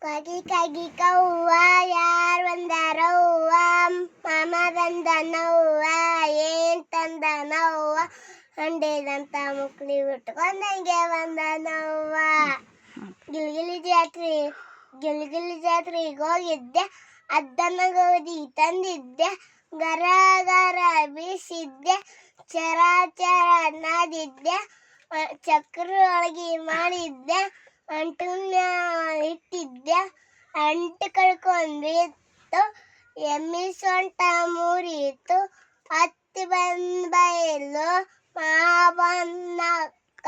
ಕಾಗಿ ಕಾಗಿ ಕವ್ವ ಯಾರ್ ಬಂದಾರ ಹೂವ ಮಾಮ ಬಂದನವ್ವ ಏನ್ ತಂದನವ್ವ ಹಂಡೆದಂತ ಮುಕ್ಳಿ ಬಿಟ್ಕೊಂಡಂಗೆ ಬಂದನವ್ವ ಗಿಲ್ಗಿಲಿ ಜಾತ್ರೆಗೆ ಹೋಗಿದ್ದೆ ಅದ್ದನ್ನ ಗೋಧಿ ತಂದಿದ್ದೆ ಗರ ಗರ ಬೀಸಿದ್ದೆ ಚರ ಚರ ನಾದಿದ್ದೆ ಚಕ್ರ ಒಳಗೆ ಮಾಡಿದ್ದೆ ಅಂಟನ್ನ ಇಟ್ಟಿದ್ದೆ ಅಂಟು ಕಳ್ಕೊಂಡಿತ್ತು ಎಮ್ಮಿ ಸೊಂಟ ಮುರಿತು ಹತ್ತಿ ಬಯಲು ಮಾವನ್ನಕ್ಕ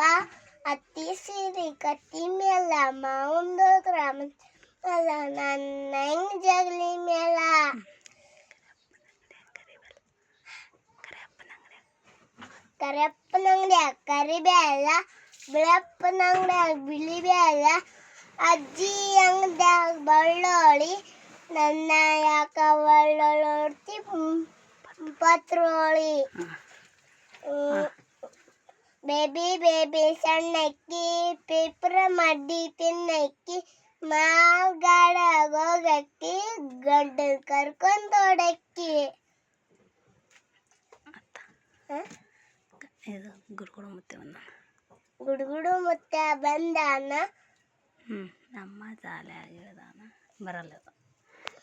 ಅತ್ತಿ ಸಿರಿ ಕತ್ತಿ ಮೇಲ ಮಾವಂದು ಗ್ರಾಮ ಅಲ್ಲ ನನ್ನ ಹೆಂಗ್ ಜಗಲಿ ಮೇಲ ಕರಿಯಪ್ಪನಂಗಡ್ಯಾಗ ಕರಿಬೇಲ ಬಿಳಪ್ಪನಂಗಡ್ಯಾಗ ಬಿಳಿ ಬೇಲ ಅಜ್ಜಿ ಅಂಗಡ್ಯಾಗ ಬಳ್ಳೊಳ್ಳಿ ನನ್ನ ಯಾಕ ಬಳ್ಳೊಳ್ಳಿ ಪತ್ರೋಳಿ ಬೇಬಿ ಸಣ್ಣಕ್ಕಿ ಪೇಪರ್ ಮಡ್ಡಿ ತಿನ್ನಕ್ಕಿ ಮಾಲ್ಗಾಡಾಗ ಹೋಗಕ್ಕಿ ಗಂಡ ಕರ್ಕೊಂಡು ಓಡಕ್ಕಿ ಗುಡುಗುಡು ಮುತ್ತ ಬಂದಾನ ನಮ್ಮ ಜಾಲೆ ಆಗಿರೋದಾನ ಬರಲ್ಲ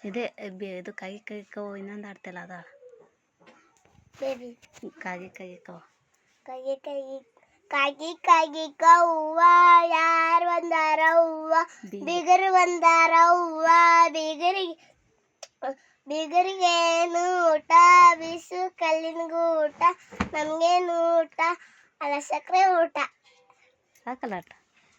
ಇದೇ ಇದು ಕಾಗಿ ಕಾಗಿ ಕವು ಇನ್ನೊಂದು ಆಡ್ತಿಲ್ಲ ಅದ ಬೇಬಿ ಕಾಗಿ ಕಾಗಿ ಕವು ಕಾಗಿ ಕಾಗಿ ಕವ್ವ ಯಾರು ಬಂದಾರ ಹೂವ ಬಿಗರು ಬಂದಾರ ಹೂವ ಬಿಗರಿಗೇನು ಊಟ ಬಿಸು ಕಲ್ಲಿನಗೂ ಊಟ ನಮಗೇನು ಊಟ ಅಲ್ಲ ಸಕ್ಕರೆ ಊಟ ಸಾಕಲ್ಲ